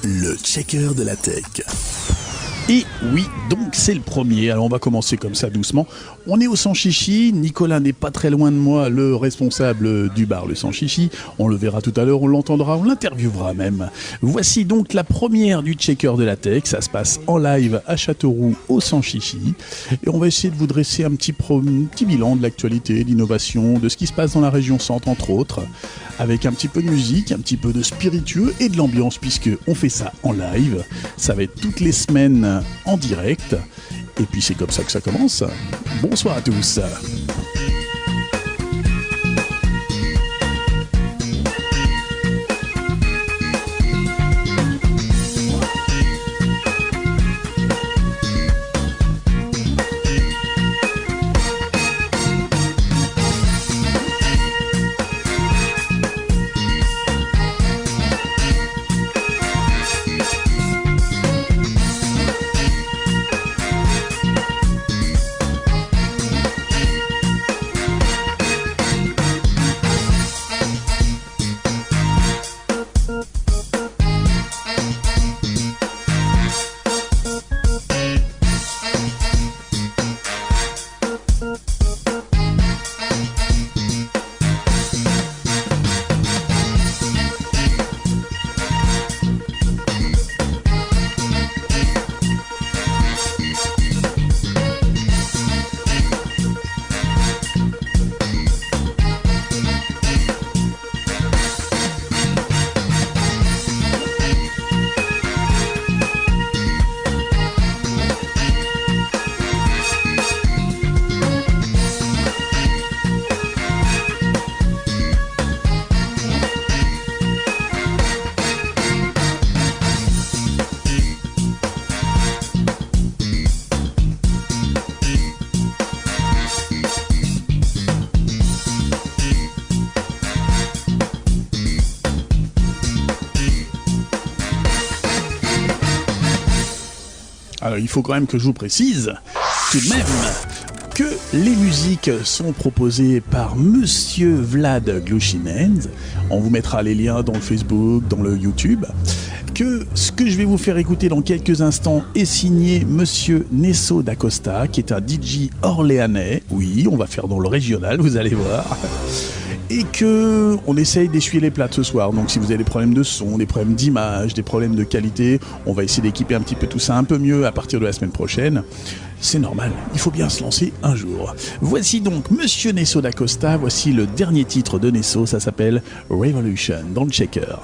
Le checker de la tech. Et oui, donc c'est le premier. Alors on va commencer comme ça doucement. On est au Sans Chichi. Nicolas n'est pas très loin de moi, le responsable du bar Le Sans Chichi. On le verra tout à l'heure, on l'entendra, on l'interviewera même. Voici donc la première du checker de la tech. Ça se passe en live à Châteauroux au Sans Chichi. Et on va essayer de vous dresser un petit bilan de l'actualité, d'innovation, de ce qui se passe dans la région centre entre autres. Avec un petit peu de musique, un petit peu de spiritueux et de l'ambiance puisque on fait ça en live. Ça va être toutes les semaines en direct. Et puis c'est comme ça que ça commence. Bonsoir à tous. Alors il faut quand même que je vous précise, tout de même, que les musiques sont proposées par Monsieur Vlad Glushinens. On vous mettra les liens dans le Facebook, dans le YouTube. Que ce que je vais vous faire écouter dans quelques instants est signé Monsieur Nesso d'Acosta, qui est un DJ orléanais. Oui, on va faire dans le régional, vous allez voir. Et que on essaye d'essuyer les plats ce soir. Donc si vous avez des problèmes de son, des problèmes d'image, des problèmes de qualité, on va essayer d'équiper un petit peu tout ça un peu mieux à partir de la semaine prochaine. C'est normal, il faut bien se lancer un jour. Voici donc Monsieur Nesso d'Acosta, voici le dernier titre de Nesso, ça s'appelle Revolution dans le checker.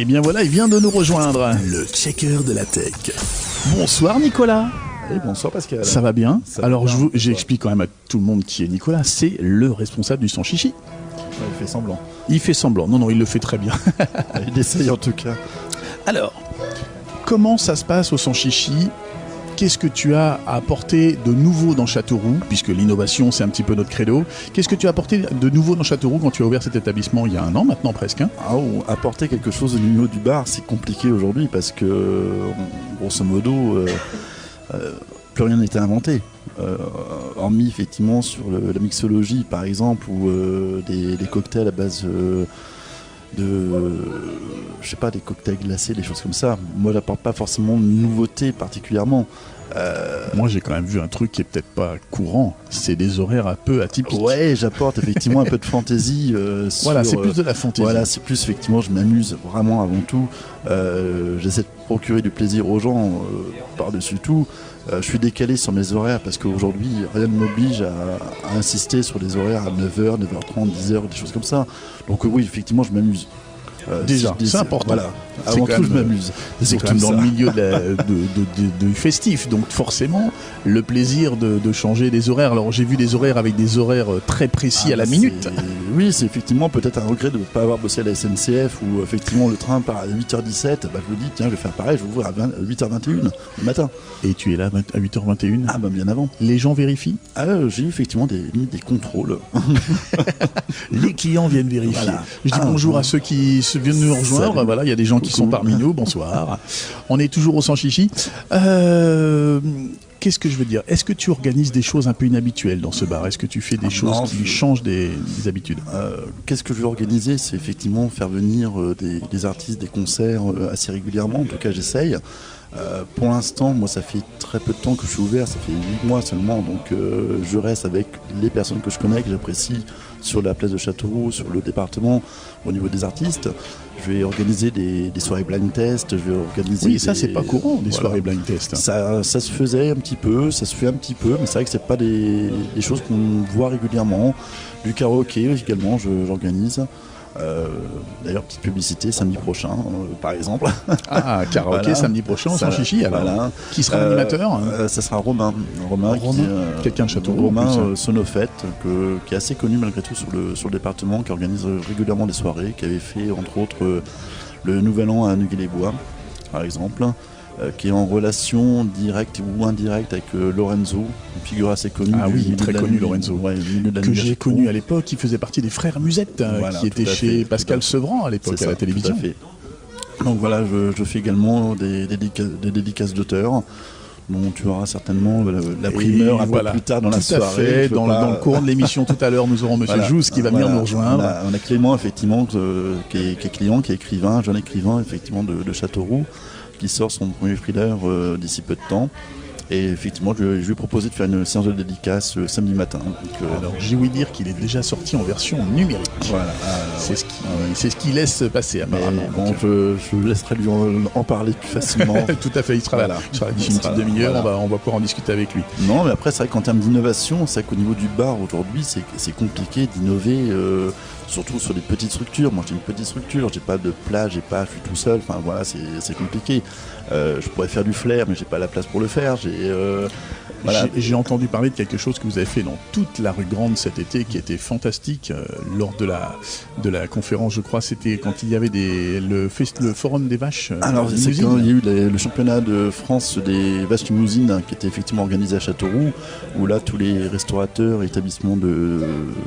Et bien voilà, il vient de nous rejoindre, le checker de la tech. Bonsoir Nicolas. Et bonsoir Pascal. Ça va bien? Alors bien, j'explique quand même à tout le monde qui est Nicolas, c'est le responsable du Sans Chichi. Ouais, il fait semblant. Il fait semblant, non, il le fait très bien. Il essaye en tout cas. Alors, comment ça se passe au Sans Chichi? Qu'est-ce que tu as apporté de nouveau dans Châteauroux, puisque l'innovation c'est un petit peu notre credo. Qu'est-ce que tu as apporté de nouveau dans Châteauroux quand tu as ouvert cet établissement il y a un an maintenant presque, hein? Apporter quelque chose au niveau du bar, c'est compliqué aujourd'hui parce que, grosso modo, plus rien n'était inventé. Hormis effectivement sur la mixologie par exemple, ou des cocktails à base je sais pas, des cocktails glacés, des choses comme ça. Moi, j'apporte pas forcément de nouveauté particulièrement. Moi, j'ai quand même vu un truc qui est peut-être pas courant, c'est des horaires un peu atypiques. Ouais, j'apporte effectivement un peu de fantaisie. Voilà, c'est plus de la fantaisie. Voilà, c'est plus effectivement, je m'amuse vraiment avant tout. J'essaie de procurer du plaisir aux gens par-dessus tout. Je suis décalé sur mes horaires parce qu'aujourd'hui, rien ne m'oblige à insister sur des horaires à 9h, 9h30, 10h, des choses comme ça. Donc oui, effectivement, je m'amuse. Déjà, c'est important. Voilà. Avant tout, je m'amuse. C'est quand même dans le milieu du festif, donc forcément, le plaisir de changer des horaires. Alors, j'ai vu des horaires avec des horaires très précis à la minute. Oui, c'est effectivement peut-être un regret de ne pas avoir bossé à la SNCF où effectivement le train part à 8h17. Bah, je me dis, tiens, je vais faire pareil, je vais ouvrir à 8h21 le matin. Et tu es là à 8h21 ? Ah, bah bien avant. Les gens vérifient ? J'ai eu effectivement des contrôles. Les clients viennent vérifier. Voilà. Je dis bonjour à ceux qui viennent nous rejoindre. Salut. Voilà, il y a des gens qui sont parmi nous. Bonsoir. On est toujours au Sans Chichi. Qu'est-ce que je veux dire? Est-ce que tu organises des choses un peu inhabituelles dans ce bar? Est-ce que tu fais des choses qui changent des habitudes? Qu'est-ce que je veux organiser? C'est effectivement faire venir des artistes, des concerts assez régulièrement. En tout cas, j'essaye. Pour l'instant, moi, ça fait très peu de temps que je suis ouvert. Ça fait 8 mois seulement. Donc, je reste avec les personnes que je connais, que j'apprécie sur la place de Châteauroux, sur le département, au niveau des artistes. Je vais organiser des soirées blind test. Je vais organiser. Oui, ça c'est pas courant, des soirées blind test. Ça se faisait un petit peu, ça se fait un petit peu, mais c'est vrai que c'est pas des choses qu'on voit régulièrement. Du karaoké également, j'organise. D'ailleurs, petite publicité samedi prochain, par exemple. Ah, karaoké voilà. Samedi prochain, Sans Chichi. Alors, voilà. Qui sera l'animateur? Ça sera Romain. Quelqu'un de Châteauroux. Romain Sonofet, qui est assez connu malgré tout sur le département, qui organise régulièrement des soirées, qui avait fait entre autres le Nouvel An à Neuville-les-Bois, par exemple. Qui est en relation directe ou indirecte avec Lorenzo, une figure assez connue. Ah oui, très connu Lorenzo, ouais, que j'ai connu à l'époque, qui faisait partie des frères Musette, voilà, qui était chez Pascal Sevran à l'époque à la télévision. Tout à fait. Donc voilà, je fais également des dédicaces d'auteurs, dont tu auras certainement la primeur un peu plus tard dans la soirée. Dans le courant de l'émission tout à l'heure, nous aurons Monsieur Jousse qui va venir nous rejoindre. On a Clément, effectivement, qui est client, qui est écrivain, jeune écrivain, effectivement, de Châteauroux, qui sort son premier thriller d'ici peu de temps. Et effectivement, je lui ai proposé de faire une séance de dédicace samedi matin. Donc, alors, j'ai ouï dire qu'il est déjà sorti en version numérique. Voilà. C'est ce qui laisse passer, apparemment. Bon, je laisserai lui en parler plus facilement. Tout à fait, il sera là. Il sera d'ici une petite demi-heure, voilà. on va pouvoir en discuter avec lui. Non, mais après, c'est vrai qu'en termes d'innovation, c'est vrai qu'au niveau du bar, aujourd'hui, c'est compliqué d'innover, surtout sur des petites structures. Moi, j'ai une petite structure, j'ai pas de plat, je suis tout seul. Enfin, voilà, c'est compliqué. Je pourrais faire du flair, mais j'ai pas la place pour le faire. Voilà. J'ai entendu parler de quelque chose que vous avez fait dans toute la rue Grande cet été, qui était fantastique lors de la conférence, je crois. C'était quand il y avait le forum des vaches. Alors c'est quand il y a eu le championnat de France des vaches limousines qui était effectivement organisé à Châteauroux, où là tous les restaurateurs et établissements de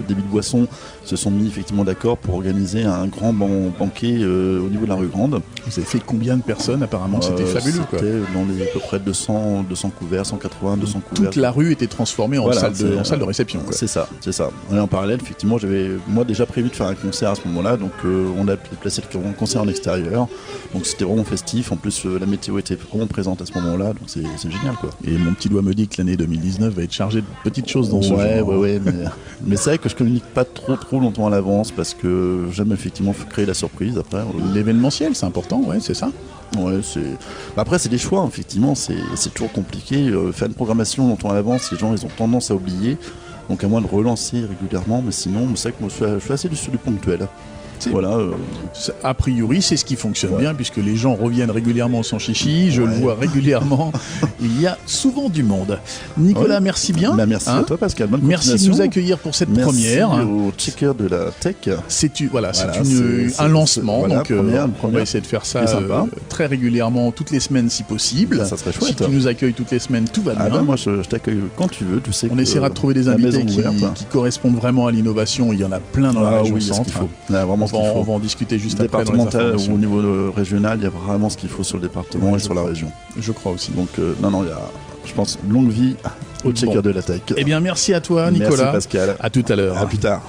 débit de boissons se sont mis effectivement d'accord pour organiser un grand banquet au niveau de la rue Grande. Vous avez fait combien de personnes? Apparemment c'était fabuleux. C'était dans les à peu près 200 couverts, 180, 200 couverts. Toute la rue était transformée en salle de réception. Quoi. C'est ça. Et en parallèle, effectivement, j'avais moi déjà prévu de faire un concert à ce moment-là, donc on a placé le concert en extérieur. Donc c'était vraiment festif. En plus, la météo était vraiment présente à ce moment-là, donc c'est génial, quoi. Et mon petit doigt me dit que l'année 2019 va être chargée de petites choses dans ce genre. Ouais, mais c'est vrai que je communique pas trop longtemps à l'avance parce que j'aime effectivement créer la surprise après. L'événementiel, c'est important, ouais, c'est ça. Ouais, après c'est des choix, effectivement, c'est toujours compliqué. Faire une programmation longtemps à l'avance, les gens ils ont tendance à oublier. Donc à moins de relancer régulièrement, mais sinon c'est vrai que moi je suis assez sur du ponctuel. Voilà. A priori, c'est ce qui fonctionne bien, puisque les gens reviennent régulièrement sans chichi. Je le vois régulièrement. Il y a souvent du monde. Nicolas, merci bien. Merci à toi, Pascal. Bonne merci de nous accueillir pour cette première. Merci au checker de la tech. C'est un lancement. Voilà, donc, on va essayer de faire ça très régulièrement, toutes les semaines si possible. Ça serait chouette. Si tu nous accueilles toutes les semaines, tout va bien. Moi, je t'accueille quand tu veux. Tu sais on essaiera de trouver des invités qui correspondent vraiment à l'innovation. Il y en a plein dans la région centre. On va en discuter juste après. Départemental ou au niveau régional, il y a vraiment ce qu'il faut sur le département et sur la région. Je crois aussi. Donc, il y a, je pense, longue vie au checker de la tech. Eh bien, merci à toi, Nicolas. Merci, Pascal. À tout à l'heure. À plus tard.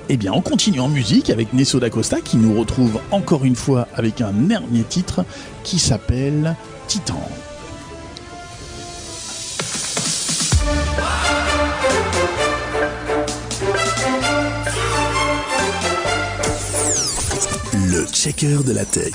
Eh bien, on continue en musique avec Nesso d'Acosta qui nous retrouve encore une fois avec un dernier titre qui s'appelle Titan. Le checker de la tech.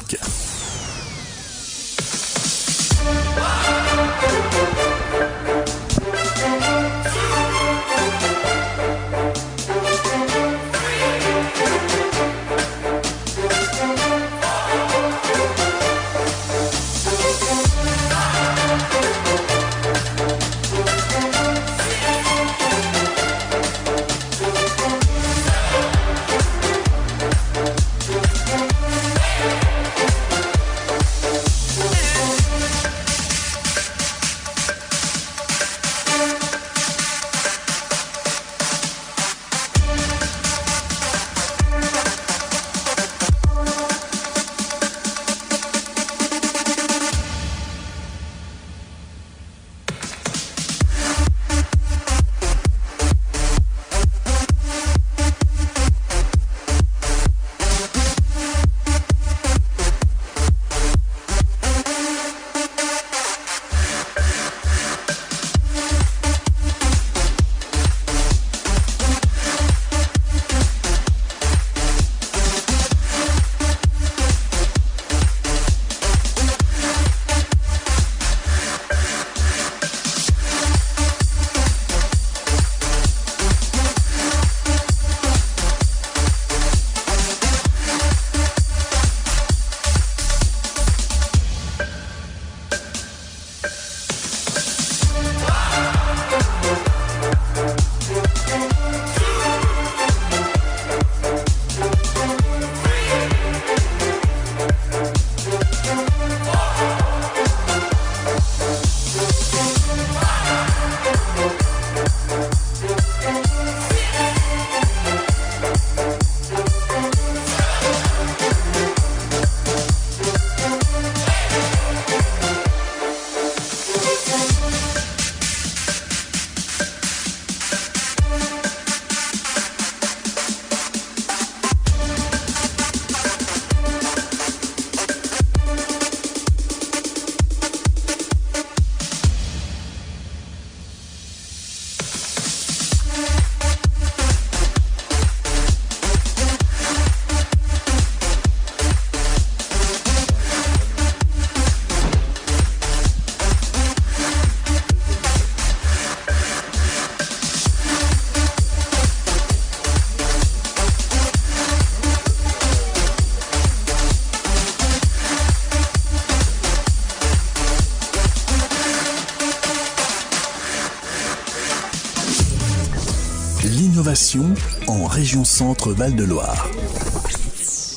L'innovation en région Centre Val-de-Loire.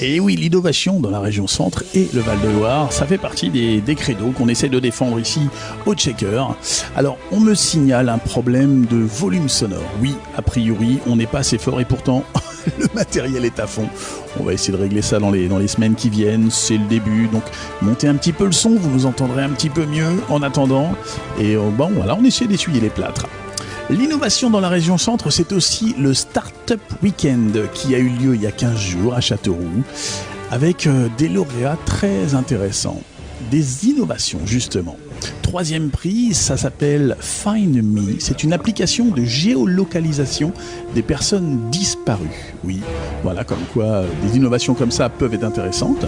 Et oui, l'innovation dans la région Centre et le Val-de-Loire, ça fait partie des credos qu'on essaie de défendre ici au Checker. Alors, on me signale un problème de volume sonore. Oui, a priori, on n'est pas assez fort et pourtant, le matériel est à fond. On va essayer de régler ça dans les semaines qui viennent, c'est le début. Donc, montez un petit peu le son, vous nous entendrez un petit peu mieux en attendant. Et voilà, on essaie d'essuyer les plâtres. L'innovation dans la région Centre, c'est aussi le Startup Weekend qui a eu lieu il y a 15 jours à Châteauroux avec des lauréats très intéressants. Des innovations, justement. 3e prix, ça s'appelle Find Me. C'est une application de géolocalisation des personnes disparues. Oui, voilà, comme quoi des innovations comme ça peuvent être intéressantes.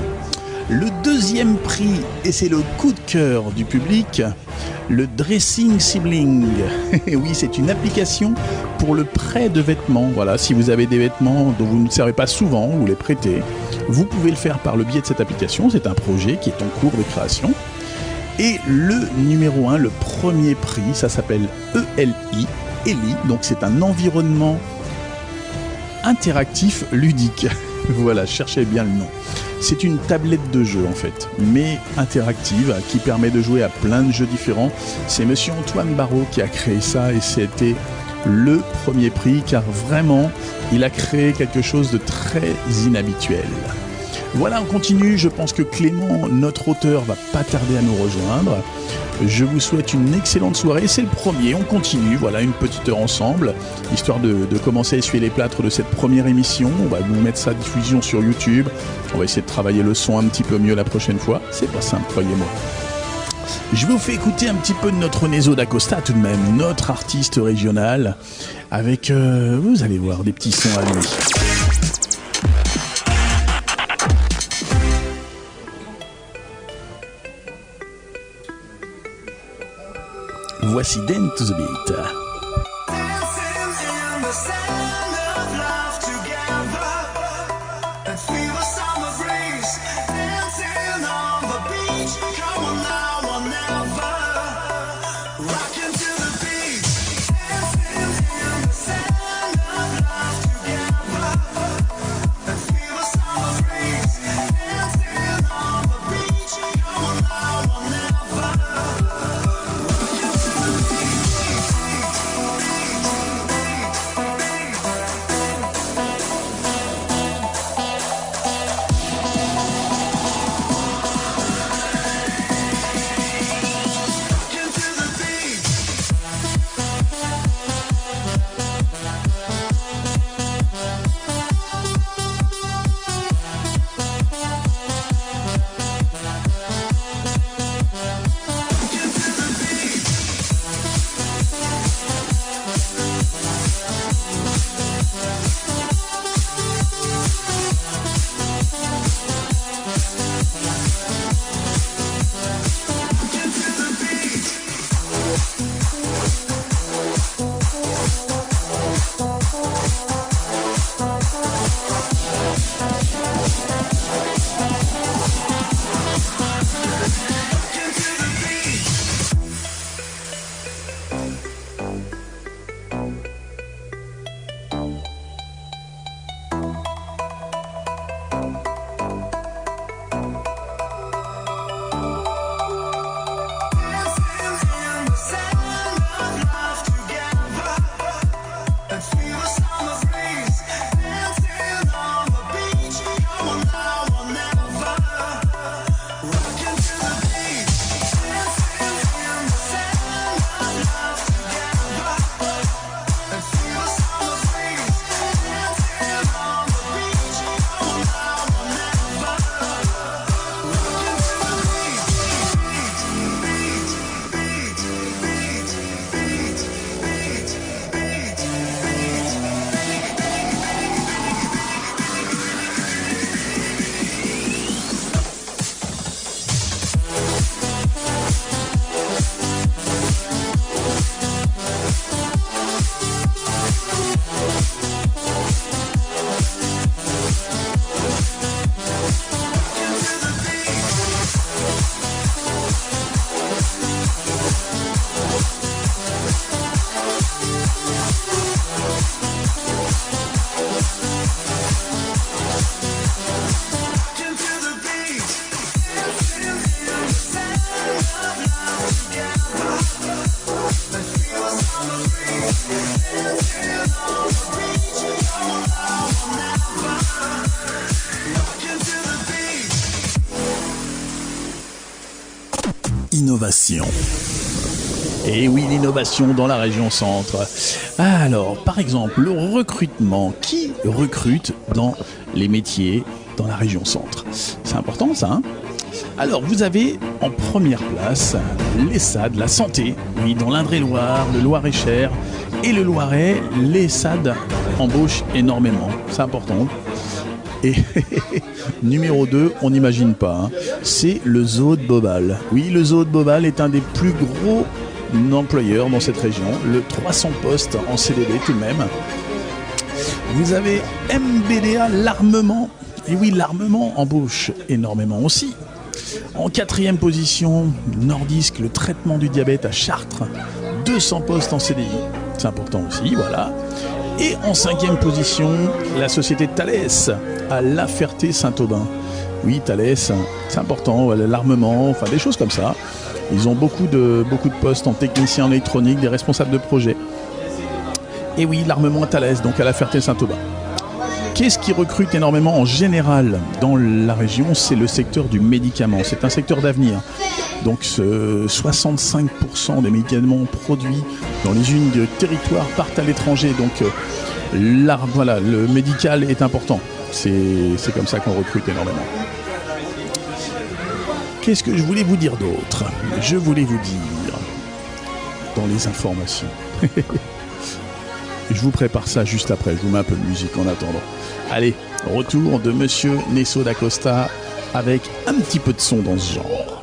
Le deuxième prix, et c'est le coup de cœur du public, le Dressing Sibling. Oui, c'est une application pour le prêt de vêtements. Voilà, si vous avez des vêtements dont vous ne servez pas souvent, vous les prêtez, vous pouvez le faire par le biais de cette application. C'est un projet qui est en cours de création. Et le numéro 1, le premier prix, ça s'appelle ELI, ELI, donc c'est un environnement interactif ludique. Voilà, cherchez bien le nom. C'est une tablette de jeu en fait, mais interactive, qui permet de jouer à plein de jeux différents. C'est monsieur Antoine Barraud qui a créé ça et c'était le premier prix car vraiment, il a créé quelque chose de très inhabituel. Voilà, on continue. Je pense que Clément, notre auteur, va pas tarder à nous rejoindre. Je vous souhaite une excellente soirée. C'est le premier, on continue. Voilà, une petite heure ensemble, histoire de commencer à essuyer les plâtres de cette première émission. On va vous mettre sa diffusion sur YouTube. On va essayer de travailler le son un petit peu mieux la prochaine fois. C'est pas simple, croyez-moi. Je vous fais écouter un petit peu de notre Nezo d'Acosta tout de même, notre artiste régional, avec, vous allez voir, des petits sons à lui. Voici Dan to the Beat. Innovation. Et oui, l'innovation dans la région centre. Alors, par exemple, le recrutement. Qui recrute dans les métiers dans la région centre? C'est important ça, hein? Alors, vous avez en première place l'ESSAD, la santé. Oui, dans l'Indre-et-Loire, le Loir-et-Cher et le Loiret, l'ESSAD embauche énormément. C'est important. Et numéro 2, on n'imagine pas, hein, c'est le zoo de Bobal. Oui, le zoo de Bobal est un des plus gros employeurs dans cette région, le 300 postes en CDD tout de même. Vous avez MBDA, l'armement. Et oui, l'armement embauche énormément aussi. En 4e position, Nordisk, le traitement du diabète à Chartres, 200 postes en CDI. C'est important aussi, voilà. Et en 5e position, la société Thales à La Ferté-Saint-Aubin. Oui, Thales, c'est important, l'armement, enfin des choses comme ça. Ils ont beaucoup de postes en technicien en électronique, des responsables de projet. Et oui, l'armement à Thales, donc à La Ferté-Saint-Aubin. Qu'est-ce qui recrute énormément en général dans la région? C'est le secteur du médicament. C'est un secteur d'avenir. Donc 65% des médicaments produits dans les usines de territoire partent à l'étranger. Donc voilà, le médical est important. C'est comme ça qu'on recrute énormément. Qu'est-ce que je voulais vous dire d'autre? Je voulais vous dire dans les informations. Je vous prépare ça juste après. Je vous mets un peu de musique en attendant. Allez, retour de Monsieur Nesso d'Acosta avec un petit peu de son dans ce genre.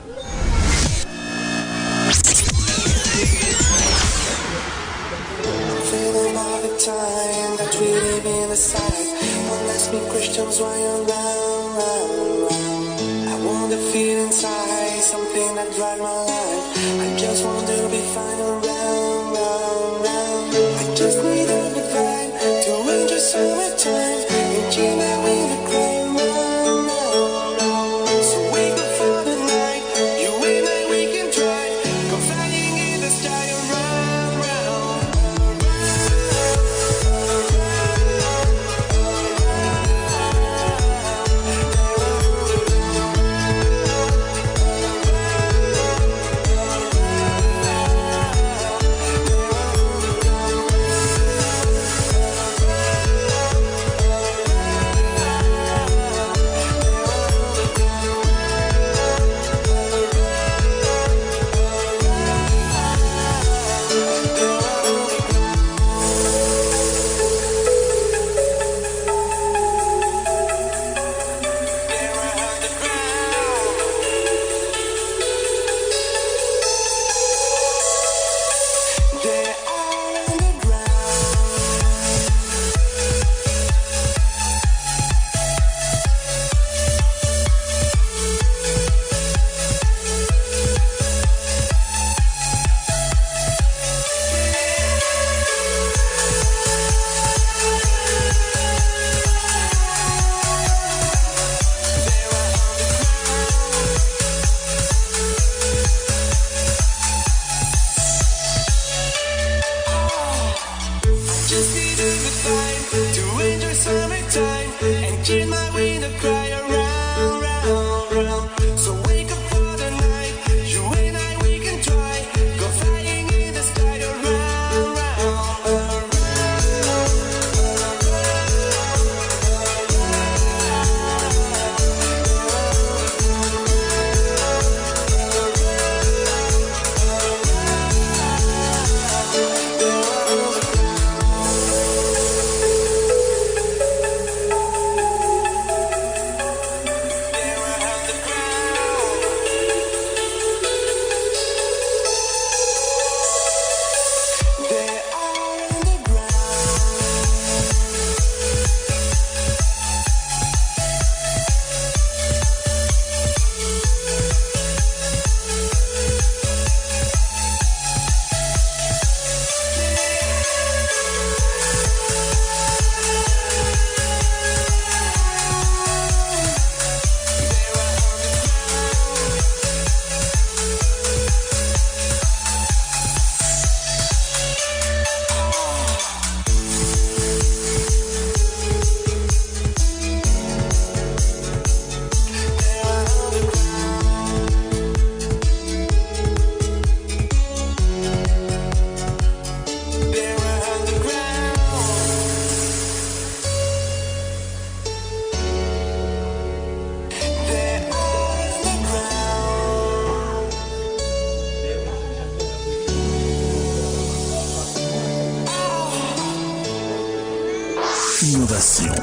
Innovation.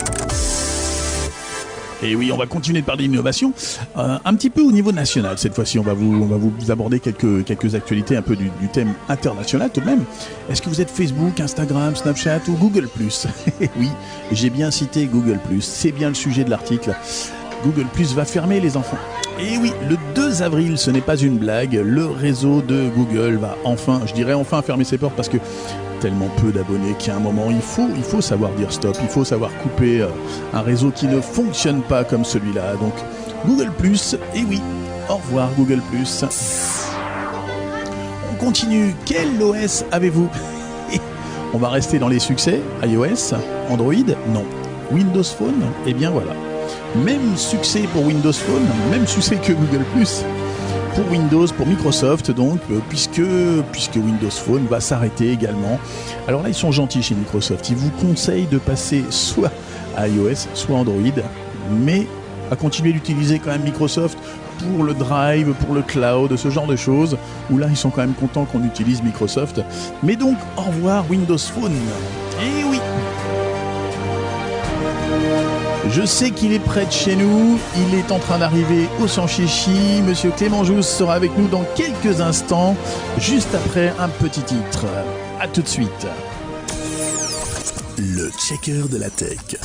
Et oui, on va continuer de parler d'innovation, un petit peu au niveau national cette fois-ci. On va vous aborder quelques actualités un peu du thème international tout de même. Est-ce que vous êtes Facebook, Instagram, Snapchat ou Google+? Oui, j'ai bien cité Google+, c'est bien le sujet de l'article. Google+ va fermer les enfants. Et oui, le 2 avril, ce n'est pas une blague, le réseau de Google va enfin fermer ses portes parce que tellement peu d'abonnés qu'à un moment il faut savoir dire stop, il faut savoir couper un réseau qui ne fonctionne pas comme celui-là. Donc Google+, et oui, au revoir Google+. On continue, quel OS avez-vous? On va rester dans les succès, iOS, Android, non. Windows Phone, eh bien voilà. Même succès pour Windows Phone, même succès que Google+. Pour Windows, pour Microsoft donc, puisque Windows Phone va s'arrêter également. Alors là, ils sont gentils chez Microsoft. Ils vous conseillent de passer soit à iOS, soit Android, mais à continuer d'utiliser quand même Microsoft pour le Drive, pour le cloud, ce genre de choses, où là, ils sont quand même contents qu'on utilise Microsoft. Mais donc, au revoir Windows Phone. Et oui! Je sais qu'il est près de chez nous, il est en train d'arriver au Sanchichi. Monsieur Clément Jousse sera avec nous dans quelques instants, juste après un petit titre. A tout de suite. Le checker de la tech.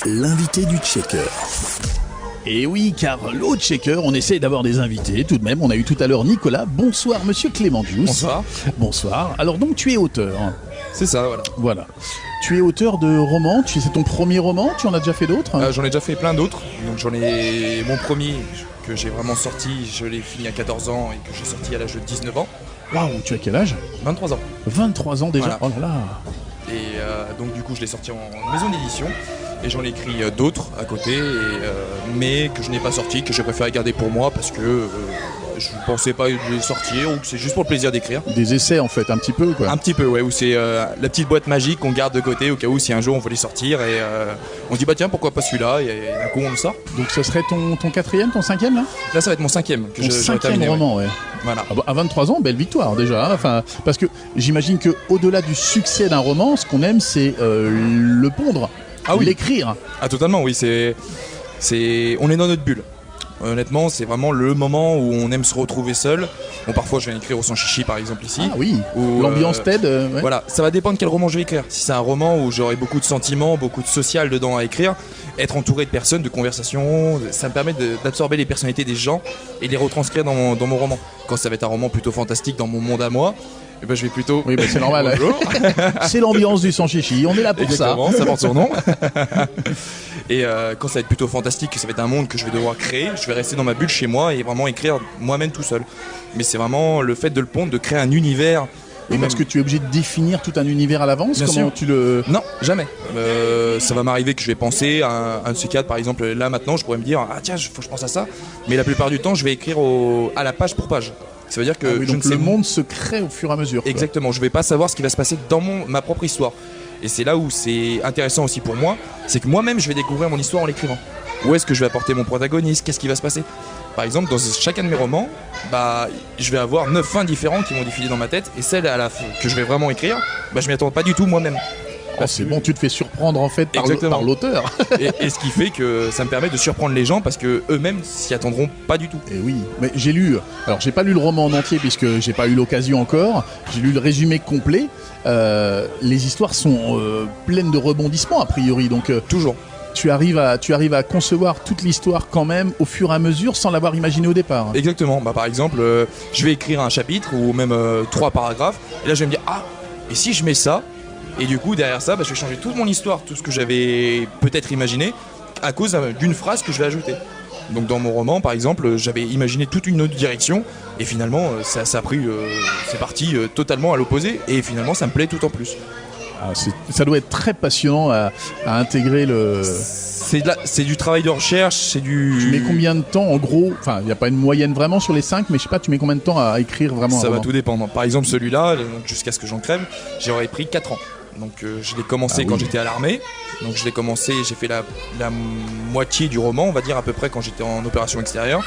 L'invité du checker. Et oui, car l'autre checker, on essaie d'avoir des invités tout de même. On a eu tout à l'heure Nicolas. Bonsoir, monsieur Clément Jousse. Bonsoir. Bonsoir. Alors donc, tu es auteur. C'est ça, voilà. Voilà. Tu es auteur de romans. C'est ton premier roman. Tu en as déjà fait d'autres? J'en ai déjà fait plein d'autres. Donc mon premier que j'ai vraiment sorti, je l'ai fini à 14 ans et que j'ai sorti à l'âge de 19 ans. Waouh, tu as quel âge? 23 ans. 23 ans déjà. Voilà. Oh là là. Et donc du coup, je l'ai sorti en maison d'édition. Et j'en ai écrit d'autres à côté, mais que je n'ai pas sorti, que j'ai préféré garder pour moi parce que je pensais pas les sortir ou que c'est juste pour le plaisir d'écrire. Des essais en fait, un petit peu quoi. Un petit peu, ouais, où c'est la petite boîte magique qu'on garde de côté au cas où si un jour on veut les sortir et on se dit bah tiens pourquoi pas celui-là et d'un coup on le sort. Donc ce serait ton quatrième, ton cinquième là? Là ça va être mon cinquième que Ton j'aurais cinquième terminé, roman, ouais. Voilà. Ah bah, à 23 ans, belle victoire déjà. Hein. Enfin, parce que j'imagine que au-delà du succès d'un roman, ce qu'on aime, c'est le pondre, l'écrire. Ah totalement, oui, on est dans notre bulle. Honnêtement, c'est vraiment le moment où on aime se retrouver seul. Bon, parfois, je viens écrire au sans chichi, par exemple, ici. Ah oui, l'ambiance t'aide. Ouais. Voilà, ça va dépendre quel roman je vais écrire. Si c'est un roman où j'aurai beaucoup de sentiments, beaucoup de social dedans à écrire, être entouré de personnes, de conversations, ça me permet d'absorber les personnalités des gens et de les retranscrire dans mon roman. Quand ça va être un roman plutôt fantastique dans mon monde à moi, eh ben, je vais plutôt... Oui, bah, c'est normal. C'est l'ambiance du sans chichi, on est là pour exactement, ça porte son nom. Et quand ça va être plutôt fantastique, que ça va être un monde que je vais devoir créer, je vais rester dans ma bulle chez moi et vraiment écrire moi-même tout seul. Mais c'est vraiment le fait de le pondre, de créer un univers. Oui, parce que tu es obligé de définir tout un univers à l'avance. Bien comment sûr. tu le... Non, jamais. Ça va m'arriver que je vais penser à un de ces quatre, par exemple, là maintenant, je pourrais me dire ah tiens, faut que je pense à ça. Mais la plupart du temps, je vais écrire à la page pour page. Ça veut dire que oui, donc le monde se crée au fur et à mesure. Exactement. Quoi. Je vais pas savoir ce qui va se passer dans ma propre histoire. Et c'est là où c'est intéressant aussi pour moi, c'est que moi-même je vais découvrir mon histoire en l'écrivant. Où est-ce que je vais apporter mon protagoniste? Qu'est-ce qui va se passer? Par exemple, dans chacun de mes romans, je vais avoir 9 fins différentes qui vont défiler dans ma tête, et celle à la fin que je vais vraiment écrire, je m'y attends pas du tout moi-même. Ah, c'est bon, tu te fais surprendre en fait par l'auteur. et ce qui fait que ça me permet de surprendre les gens parce que eux-mêmes s'y attendront pas du tout. Et oui, mais j'ai lu, alors j'ai pas lu le roman en entier puisque j'ai pas eu l'occasion encore, j'ai lu le résumé complet. Les histoires sont pleines de rebondissements a priori, donc toujours. Tu arrives à concevoir toute l'histoire quand même au fur et à mesure sans l'avoir imaginé au départ. Exactement, par exemple, je vais écrire un chapitre ou même 3 paragraphes et là je vais me dire ah, et si je mets ça? Et du coup derrière ça je vais changer toute mon histoire, tout ce que j'avais peut-être imaginé à cause d'une phrase que je vais ajouter. Donc dans mon roman par exemple j'avais imaginé toute une autre direction et finalement ça a pris, c'est parti totalement à l'opposé et finalement ça me plaît tout en plus. Ah, ça doit être très passionnant à intégrer le... C'est du travail de recherche, c'est du... Tu mets combien de temps en gros? Enfin il n'y a pas une moyenne vraiment sur les 5 mais je sais pas, tu mets combien de temps à écrire vraiment Ça un va roman? tout dépendre. Par exemple celui-là, jusqu'à ce que j'en crève, j'aurais pris 4 ans. Donc je l'ai commencé quand j'étais à l'armée. Donc je l'ai commencé, j'ai fait la moitié du roman, on va dire à peu près quand j'étais en opération extérieure.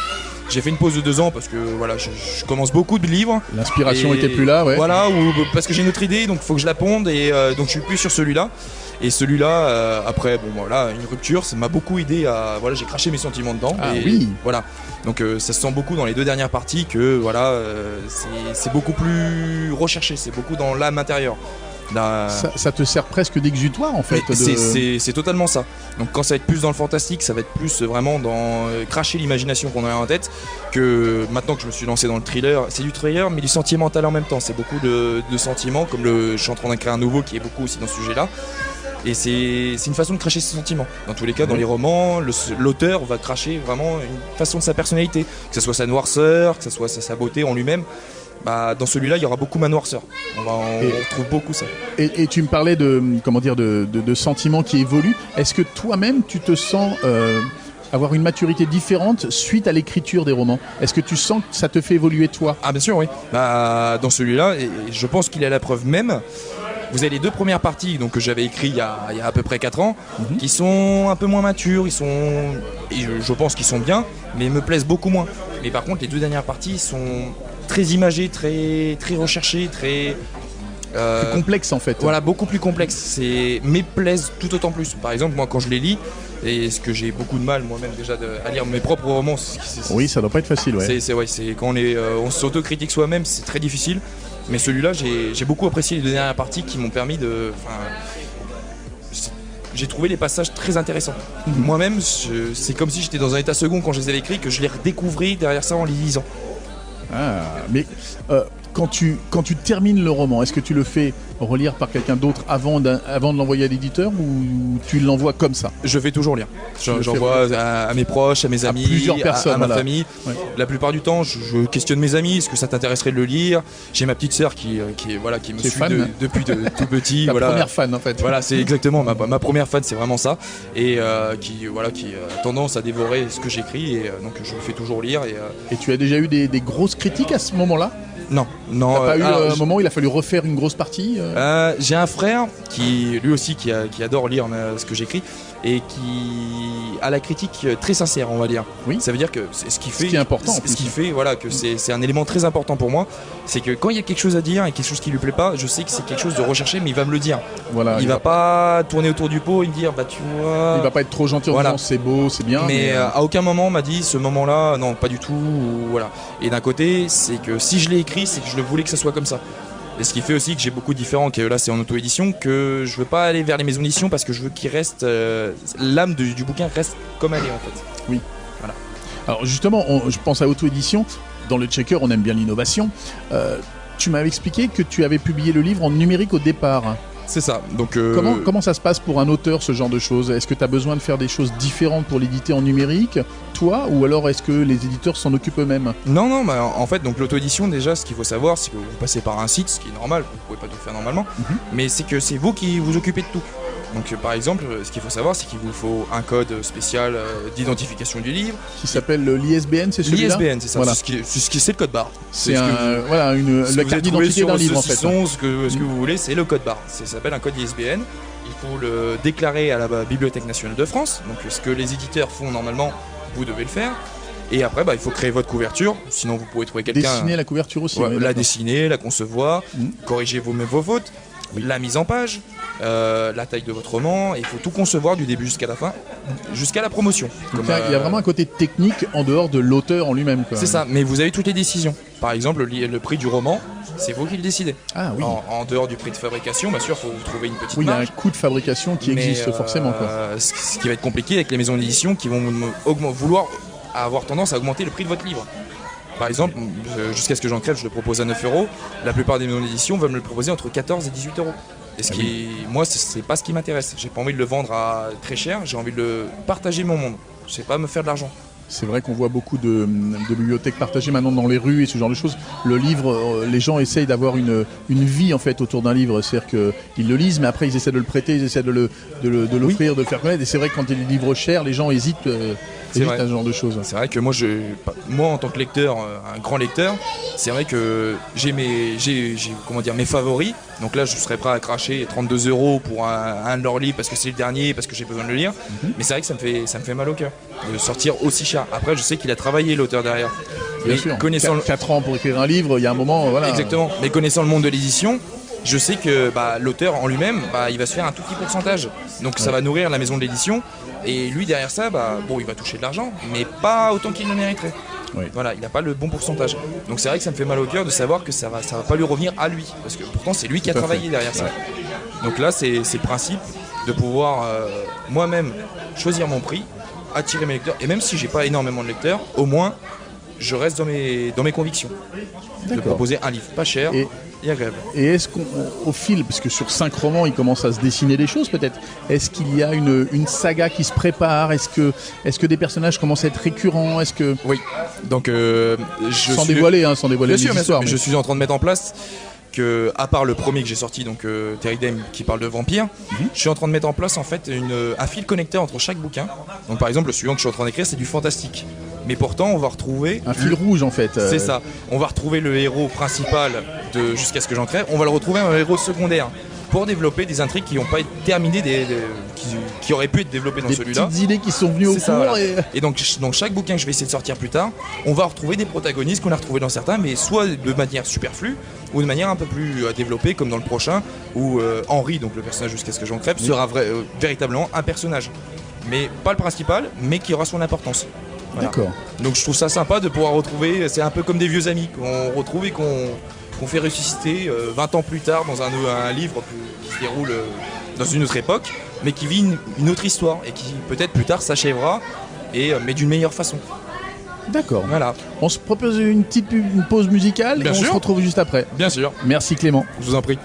J'ai fait une pause de 2 ans parce que voilà, je commence beaucoup de livres. L'inspiration était plus là, ouais. Voilà, parce que j'ai une autre idée, donc il faut que je la ponde et donc je suis plus sur celui-là. Et celui-là, après, une rupture, ça m'a beaucoup aidé à... Voilà, j'ai craché mes sentiments dedans. Ah et oui. Voilà. Donc ça se sent beaucoup dans les 2 dernières parties que voilà, c'est beaucoup plus recherché, c'est beaucoup dans l'âme intérieure. Ça te sert presque d'exutoire en fait. C'est totalement ça. Donc quand ça va être plus dans le fantastique, ça va être plus vraiment dans cracher l'imagination qu'on a en tête, que maintenant que je me suis lancé dans le thriller, c'est du thriller mais du sentimental en même temps. C'est beaucoup de sentiments, comme je suis en train d'écrire un nouveau qui est beaucoup aussi dans ce sujet-là. Et c'est une façon de cracher ses sentiments. Dans tous les cas, dans les romans, l'auteur va cracher vraiment une façon de sa personnalité, que ce soit sa noirceur, que ce soit sa beauté en lui-même. Dans celui-là, il y aura beaucoup ma noirceur. On retrouve beaucoup ça. Et tu me parlais de sentiments qui évoluent. Est-ce que toi-même, tu te sens avoir une maturité différente suite à l'écriture des romans? Est-ce que tu sens que ça te fait évoluer toi? Ah bien sûr, oui. Dans celui-là, et je pense qu'il est la preuve même. Vous avez les 2 premières parties donc, que j'avais écrites il y a à peu près 4 ans, qui sont un peu moins matures, je pense qu'ils sont bien, mais me plaisent beaucoup moins. Mais par contre, les 2 dernières parties sont très imagées, très, très recherchées, très... plus complexe en fait. Voilà, beaucoup plus complexe, mais plaisent tout autant plus. Par exemple, moi quand je les lis, et ce que j'ai beaucoup de mal moi-même déjà à lire mes propres romans, oui, ça doit pas être facile, ouais. C'est quand on s'autocritique soi-même, c'est très difficile. Mais celui-là, j'ai beaucoup apprécié les 2 dernières parties qui m'ont permis de... J'ai trouvé les passages très intéressants. Moi-même, c'est comme si j'étais dans un état second quand je les avais écrits, que je les redécouvrais derrière ça en les lisant. Ah, mais quand tu termines le roman, est-ce que tu le fais relire par quelqu'un d'autre avant de l'envoyer à l'éditeur ou tu l'envoies comme ça? Je fais toujours lire. J'envoie à mes proches, à mes amis, plusieurs personnes, à ma voilà. famille. Ouais. La plupart du temps, je questionne mes amis. Est-ce que ça t'intéresserait de le lire? J'ai ma petite sœur qui me suit depuis tout petit. Ta voilà. première fan en fait. Voilà, c'est exactement ma première fan, c'est vraiment ça. Et qui a tendance à dévorer ce que j'écris. Et donc je le fais toujours lire. Et tu as déjà eu des grosses critiques à ce moment-là? Non. T'as pas eu un moment où il a fallu refaire une grosse partie J'ai un frère qui lui aussi qui adore lire ce que j'écris et qui a la critique très sincère, on va dire. Oui. Ça veut dire que c'est ce qui fait. Ce qui est important, en Ce plus. qui fait, voilà, que c'est un élément très important pour moi. C'est que quand il y a quelque chose à dire et quelque chose qui lui plaît pas, je sais que c'est quelque chose de recherché, mais il va me le dire. Voilà, il va pas tourner autour du pot et me dire, bah tu vois. Il va pas être trop gentil en Voilà. disant c'est beau, c'est bien. Mais à aucun moment on m'a dit ce moment-là, non, pas du tout. Voilà. Et d'un côté, c'est que si je l'ai écrit, c'est que je le voulais que ça soit comme ça. Et ce qui fait aussi que j'ai beaucoup de différents, que là c'est en auto-édition, que je veux pas aller vers les maisons d'édition parce que je veux qu'il reste. L'âme du bouquin reste comme elle est en fait. Oui. Voilà. Alors justement, je pense à auto-édition. Dans le Checker, on aime bien l'innovation. Tu m'avais expliqué que tu avais publié le livre en numérique au départ. C'est ça. Donc, Comment ça se passe pour un auteur, ce genre de choses? Est-ce que tu as besoin de faire des choses différentes pour l'éditer en numérique, toi, ou alors est-ce que les éditeurs s'en occupent eux-mêmes? Non, bah, en fait, donc l'auto-édition, déjà, ce qu'il faut savoir, c'est que vous passez par un site, ce qui est normal, vous pouvez pas tout faire normalement, mais c'est que c'est vous qui vous occupez de tout. Donc par exemple, ce qu'il faut savoir, c'est qu'il vous faut un code spécial d'identification du livre. Qui s'appelle l'ISBN, c'est celui-là? L'ISBN, c'est ça, Voilà. c'est le code barre. C'est ce que la carte d'identité d'un livre en fait. Ce que vous voulez, c'est le code barre. Ça s'appelle un code ISBN. Il faut le déclarer à la Bibliothèque nationale de France. Donc ce que les éditeurs font normalement, vous devez le faire. Et après, il faut créer votre couverture. Sinon, vous pouvez trouver quelqu'un. Dessiner la couverture aussi. Ouais, oui, la d'accord. dessiner, la concevoir, corriger vos fautes, la mise en page, la taille de votre roman. Il faut tout concevoir du début jusqu'à la fin, jusqu'à la promotion. Donc, il y a vraiment un côté technique en dehors de l'auteur en lui-même. Quoi. C'est ça, mais vous avez toutes les décisions. Par exemple, le prix du roman, c'est vous qui le décidez. Ah oui. En dehors du prix de fabrication, bien sûr, il faut trouver une petite Oui, il y a un marge. coût de fabrication qui existe forcément. Quoi. Ce qui va être compliqué avec les maisons d'édition qui vont vouloir avoir tendance à augmenter le prix de votre livre. Par exemple, jusqu'à ce que j'en crève, je le propose à 9 €. La plupart des maisons d'édition veulent me le proposer entre 14 et 18 €. Et moi, c'est pas ce qui m'intéresse. J'ai pas envie de le vendre à très cher, j'ai envie de le partager mon monde. Je sais pas me faire de l'argent. C'est vrai qu'on voit beaucoup de bibliothèques partagées maintenant dans les rues et ce genre de choses. Le livre, les gens essayent d'avoir une vie en fait autour d'un livre. C'est-à-dire qu'ils le lisent, mais après ils essaient de le prêter, ils essaient de l'offrir, de le faire connaître. Et c'est vrai que quand il y a des livres chers, les gens hésitent à ce genre de choses. C'est vrai que moi en tant que lecteur, un grand lecteur, c'est vrai que j'ai mes favoris. Donc là, je serais prêt à cracher 32 € pour un de leurs livres parce que c'est le dernier, parce que j'ai besoin de le lire. Mais c'est vrai que ça me fait mal au cœur de sortir aussi cher. Après, je sais qu'il a travaillé l'auteur derrière. Bien sûr. 4 ans pour écrire un livre, il y a un moment, voilà. Exactement. Mais connaissant le monde de l'édition, je sais que l'auteur en lui-même, il va se faire un tout petit pourcentage. Donc ça va nourrir la maison de l'édition. Et lui, derrière ça, il va toucher de l'argent, mais pas autant qu'il le mériterait. Oui. Voilà, il n'a pas le bon pourcentage. Donc c'est vrai que ça me fait mal au cœur de savoir que ça va pas lui revenir à lui. Parce que pourtant, c'est lui qui a travaillé derrière ça. Donc là, c'est le principe de pouvoir moi-même choisir mon prix, attirer mes lecteurs. Et même si j'ai pas énormément de lecteurs, au moins, je reste dans mes convictions. De proposer un livre pas cher et agréable. Et est-ce qu'au fil, parce que sur 5 romans, il commence à se dessiner des choses peut-être, est-ce qu'il y a une saga qui se prépare? Est-ce que des personnages commencent à être récurrents? Oui, donc sans dévoiler bien les sûr, histoires. Mais je suis en train de mettre en place que, à part le premier que j'ai sorti, donc Terry Dame qui parle de vampires, je suis en train de mettre en place en fait un fil connecteur entre chaque bouquin. Donc par exemple, le suivant que je suis en train d'écrire, c'est du fantastique. Mais pourtant, on va retrouver un fil rouge en fait. C'est ça. On va retrouver le héros principal jusqu'à ce que j'en crève. On va le retrouver un héros secondaire pour développer des intrigues qui n'ont pas été terminées, qui auraient pu être développées dans celui-là. Des petites idées qui sont venues au cours. Voilà. Et donc chaque bouquin que je vais essayer de sortir plus tard, on va retrouver des protagonistes qu'on a retrouvés dans certains, mais soit de manière superflue ou de manière un peu plus développée, comme dans le prochain, où Henri, donc le personnage jusqu'à ce que j'en crève, sera véritablement un personnage. Mais pas le principal, mais qui aura son importance. Voilà. D'accord. Donc je trouve ça sympa de pouvoir retrouver, c'est un peu comme des vieux amis qu'on retrouve et qu'on fait ressusciter 20 ans plus tard dans un livre qui se déroule dans une autre époque, mais qui vit une autre histoire et qui peut-être plus tard s'achèvera, mais d'une meilleure façon. D'accord. Voilà, On se propose une pause musicale Bien et on sûr. se retrouve juste après. bien sûr, Merci Clément. je vous en prie.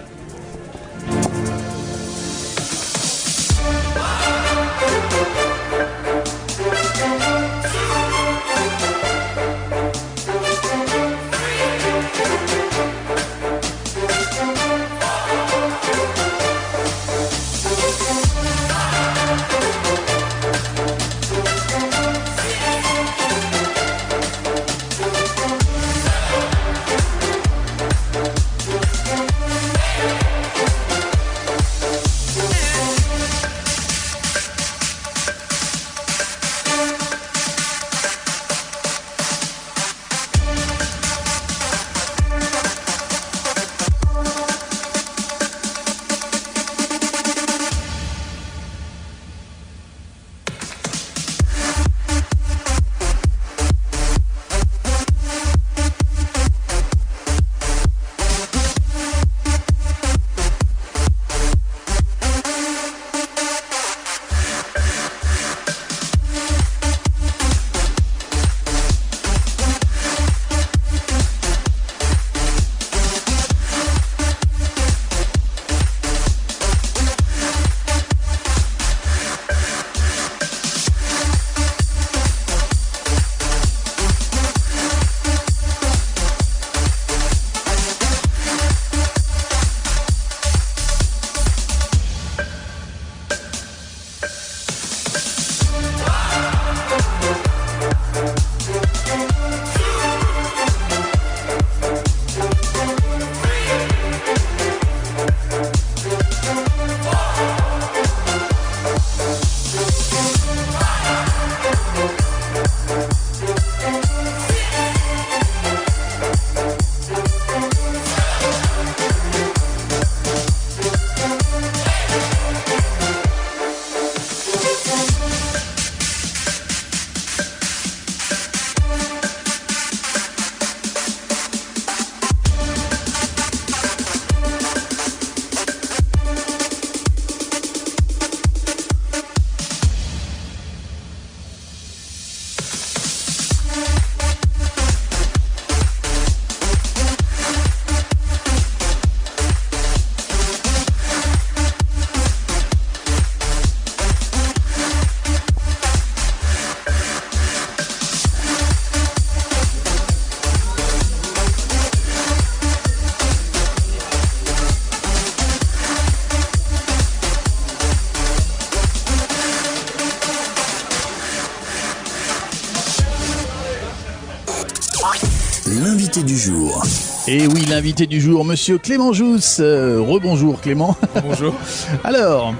L'invité du jour. Et oui, l'invité du jour, monsieur Clément Jousse. Rebonjour Clément. Bonjour. Alors,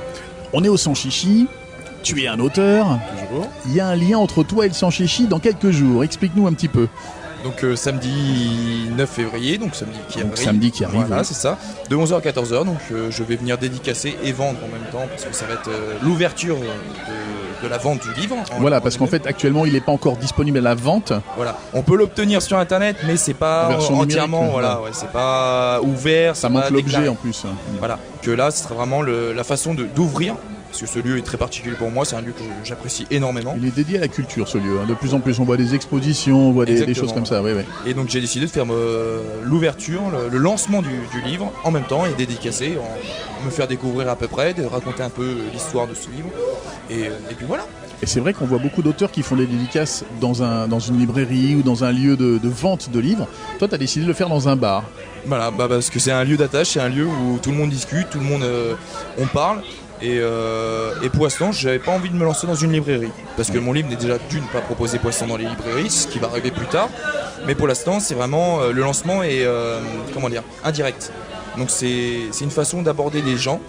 on est au Sanchichi. Tu es un auteur. Toujours. Il y a un lien entre toi et le Sanchichi dans quelques jours. Explique-nous un petit peu. Donc samedi 9 février, donc samedi qui Donc, arrive. samedi qui arrive, Voilà, oui. c'est ça. De 11h à 14h, donc je vais venir dédicacer et vendre en même temps, parce que ça va être l'ouverture de la vente du livre. Voilà, parce qu'en fait, actuellement, il n'est pas encore disponible à la vente. Voilà, on peut l'obtenir sur internet, mais c'est En pas version entièrement, numérique, voilà, ouais, c'est pas ouvert, Ça c'est manque pas l'objet déclaré. en plus. Voilà, que là, ce sera vraiment la façon d'ouvrir, parce que ce lieu est très particulier pour moi, c'est un lieu que j'apprécie énormément. Il est dédié à la culture, ce lieu. De plus en plus, on voit des expositions, on voit des Exactement. choses comme ça. Oui, oui. Et donc j'ai décidé de faire l'ouverture, le lancement du livre en même temps et dédicacer, me faire découvrir à peu près, de raconter un peu l'histoire de ce livre. Et puis voilà. Et c'est vrai qu'on voit beaucoup d'auteurs qui font des dédicaces dans une librairie ou dans un lieu de vente de livres. Toi, tu as décidé de le faire dans un bar. Voilà, parce que c'est un lieu d'attache, c'est un lieu où tout le monde discute, tout le monde on parle. Et pour l'instant, j'avais pas envie de me lancer dans une librairie. Parce que mon livre n'est déjà d'une pas proposé pour l'instant dans les librairies, ce qui va arriver plus tard. Mais pour l'instant, c'est vraiment le lancement est indirect. Donc c'est une façon d'aborder des gens,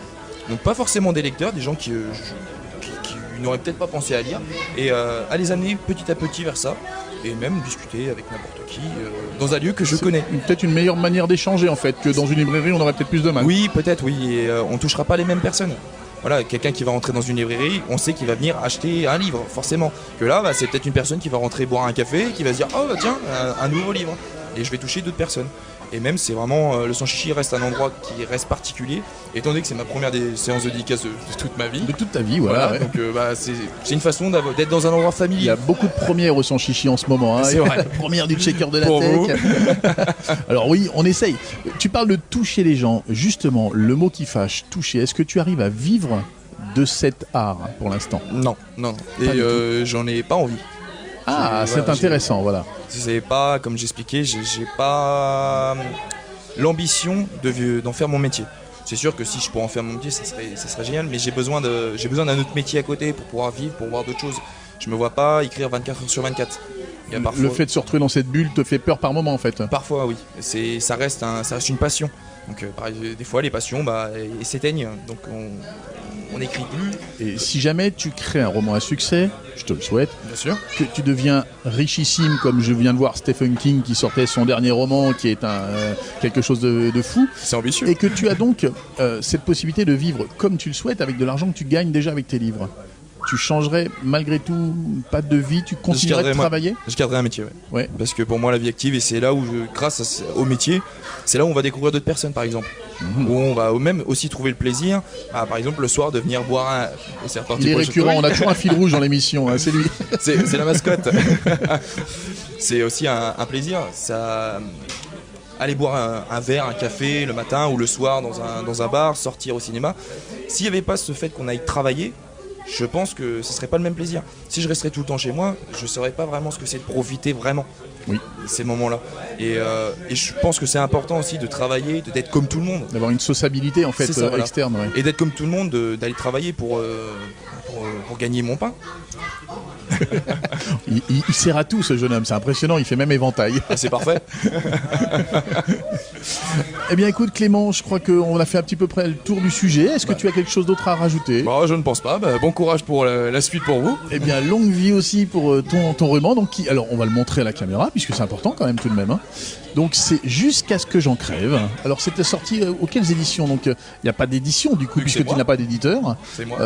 donc pas forcément des lecteurs, des gens qui n'auraient peut-être pas pensé à lire, et à les amener petit à petit vers ça, et même discuter avec n'importe qui dans un lieu que je connais. Peut-être une meilleure manière d'échanger en fait, que dans une librairie, on aurait peut-être plus de mal. Oui, peut-être, oui, et on touchera pas les mêmes personnes. Voilà, quelqu'un qui va rentrer dans une librairie, on sait qu'il va venir acheter un livre, forcément. Que là, c'est peut-être une personne qui va rentrer boire un café, qui va se dire « Oh, bah, tiens, un nouveau livre !» Et je vais toucher d'autres personnes. Et même, c'est vraiment le Sans Chichi reste un endroit qui reste particulier, étant donné que c'est ma première séance de dédicace de toute ma vie. De toute ta vie, voilà. Ouais. Donc c'est une façon d'être dans un endroit familier. Il y a beaucoup de premières au Sans Chichi en ce moment. Hein. C'est vrai. La première du checker de la Pour vous. tech. Alors oui, on essaye. Tu parles de toucher les gens. Justement, le mot qui fâche, toucher. Est-ce que tu arrives à vivre de cet art pour l'instant? Non. Et j'en ai pas envie. Ah, c'est intéressant, voilà. C'est pas, comme j'expliquais, j'ai pas l'ambition d'en faire mon métier. C'est sûr que si je pourrais en faire mon métier, ça serait génial, mais j'ai besoin d'un autre métier à côté pour pouvoir vivre, pour voir d'autres choses. Je me vois pas écrire 24 heures sur 24. Le fait de se retrouver dans cette bulle te fait peur par moment en fait. Parfois oui, ça reste une passion. Donc des fois les passions elles s'éteignent, donc on n'écrit plus. Et si jamais tu crées un roman à succès, je te le souhaite, bien sûr, que tu deviens richissime comme je viens de voir Stephen King qui sortait son dernier roman qui est quelque chose de fou. C'est ambitieux. Et que tu as donc cette possibilité de vivre comme tu le souhaites avec de l'argent que tu gagnes déjà avec tes livres. Tu changerais malgré tout pas de vie, tu continuerais de travailler? Je garderais un métier, ouais. Parce que pour moi la vie active, et c'est là où grâce au métier, c'est là où on va découvrir d'autres personnes par exemple. Où on va même aussi trouver le plaisir, par exemple le soir de venir boire un... Il est récurrent, on a toujours un fil rouge dans l'émission, hein, c'est lui. C'est la mascotte. C'est aussi un plaisir, aller boire un verre, un café le matin ou le soir dans un bar, sortir au cinéma. S'il n'y avait pas ce fait qu'on aille travailler, je pense que ce serait pas le même plaisir. Si je resterais tout le temps chez moi, je saurais pas vraiment ce que c'est de profiter vraiment. Oui. Ces moments-là. Et je pense que c'est important aussi de travailler, d'être comme tout le monde. D'avoir une sociabilité en fait externe. Ouais. Et d'être comme tout le monde, d'aller travailler pour gagner mon pain. il sert à tout ce jeune homme, c'est impressionnant, il fait même éventail. Ah, c'est parfait. Eh bien écoute Clément, je crois qu'on a fait un petit peu près le tour du sujet. Est-ce que tu as quelque chose d'autre à rajouter? Je ne pense pas. Bon courage pour la suite pour vous. Eh bien longue vie aussi pour ton roman. Alors on va le montrer à la caméra puisque c'est important quand même tout de même. Hein. Donc c'est Jusqu'à ce que j'en crève. Alors c'était sorti aux quelles éditions? Donc il n'y a pas d'édition du coup puisque tu n'as pas d'éditeur. C'est moi.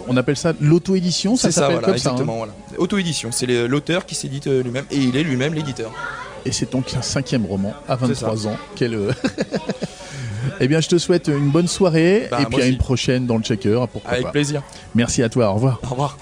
On appelle ça l'auto-édition, ça s'appelle voilà, comme exactement, ça. Hein. Voilà. Auto-édition, c'est l'auteur qui s'édite lui-même et il est lui-même l'éditeur. Et c'est donc un 5e roman à 23 ans. Eh bien je te souhaite une bonne soirée et puis à une prochaine dans le checker. Avec plaisir. Merci à toi, au revoir. Au revoir.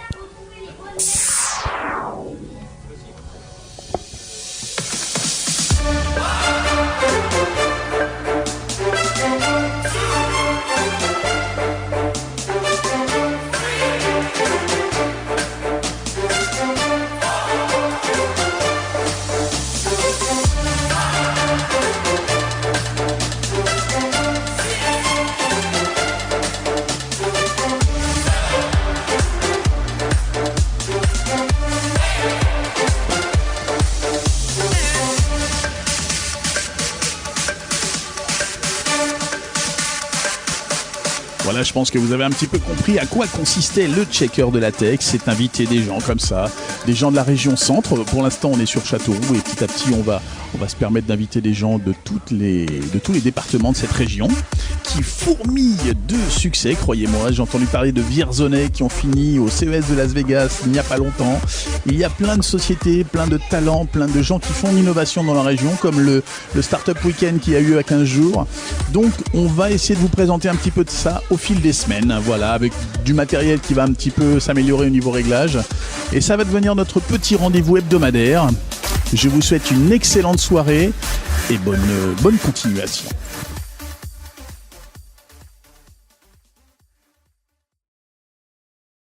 Voilà, je pense que vous avez un petit peu compris à quoi consistait le checker de la tech. C'est inviter des gens comme ça, des gens de la région centre. Pour l'instant, on est sur Châteauroux et petit à petit, on va se permettre d'inviter des gens de tous les départements de cette région qui fourmillent de succès, croyez-moi. J'ai entendu parler de Vierzonais qui ont fini au CES de Las Vegas il n'y a pas longtemps. Il y a plein de sociétés, plein de talents, plein de gens qui font l'innovation dans la région, comme le Startup Weekend qui a eu à 15 jours. Donc, on va essayer de vous présenter un petit peu de ça au fil des semaines, voilà, avec du matériel qui va un petit peu s'améliorer au niveau réglage. Et ça va devenir notre petit rendez-vous hebdomadaire. Je vous souhaite une excellente soirée et bonne continuation.